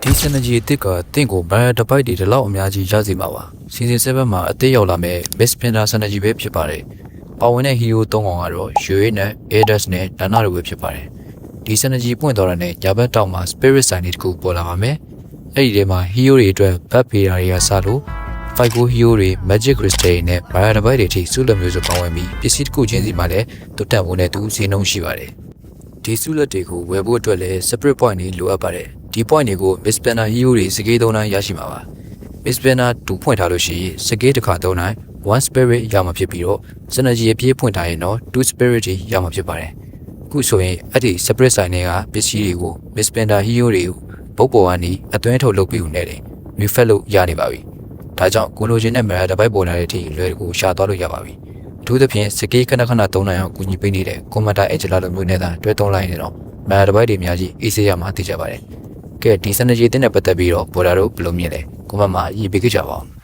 ဒီစနကြီးအစ်စ်ကတင့်ကိုဘယ်တစ်ပိုက်တွေဒီလောက်အများကြီးရစီမှာပါစီဇန်7မှာအစ်စ်ရောက်လာမဲ့ Miss Pinda စနကြီးပဲဖြစ်ပါတယ်ပါဝင်တဲ့ hero 3ကောင်ကတော့ Yue နဲ့ Adas နဲ့ Dana တို့ပဲဖြစ်ပါတယ်ဒီစနကြီးပွင့်သွားတဲ့နဲ့ညာဘက်တောက်မှာ Spirit Sign တစ်ခုပေါ်လာပါမယ်အဲ့ဒီထဲမှာ hero တွေအတွက် Bad Beta တွေကစလို့ Fight Go Hero တွေ Magic Crystal နဲ့ Baya တစ်ပိုက်တွေထိစုလက်မျိုးစုပေါင်းဝင်ပြီးပစ္စည်းတစ်ခုချင်းစီမှာလည်းတွတ်တက်ဖို့နဲ့သူဈေးနှုန်းရှိပါတယ်ဒီစုလက်တွေကိုဝယ်ဖို့အတွက်လည်း separate point တွေလိုအပ်ပါတယ်ဒီ point တွေကို Miss Pinda hero တွေစကေး3တိုင်းရရှိမှာပါ Miss Pinda 2ဖွင့်ထားလို့ရှိရင်စကေးတစ်ခါ3တိုင်း1 spirit ရမှာဖြစ်ပြီးတော့ synergy အပြည့်ဖွင့်ထားရင်တော့2 spirit တွေရမှာဖြစ်ပါတယ်အခုဆိုရင်အဲ့ဒီ separate sign တွေကပစ္စည်းတွေကို Miss Pinda hero တွေကိုပုတ်ပေါ်ကနေအသွင်းထုတ်လုပ်ပြီးဦးနေတယ် reflect လို့ရနေပါပြီဒါကြောင့်ကိုလိုချင်တဲ့ mirror တစ်ပိုက်ပေါ်လာတဲ့အထိလွယ်ကူရှာသွားလို့ရပါပြီအထူးသဖြင့်စကေးခဏခဏ3နိုင်အောင်ကူညီပေးနေတဲ့ Commander Angela လိုမျိုးနဲ့သာတွဲသုံးလိုက်ရင်တော့ mirror တစ်ပိုက်တွေအများကြီးအေးဆေးရမှာသိကြပါတယ်ကဲဒီစနကြီးအသင်းနဲ့ပတ်သက်ပြီးတော့ဘော်ဒါတို့ဘယ်လိုမြင်လဲကွန်မန့်မှာရေးပေးကြပါဦး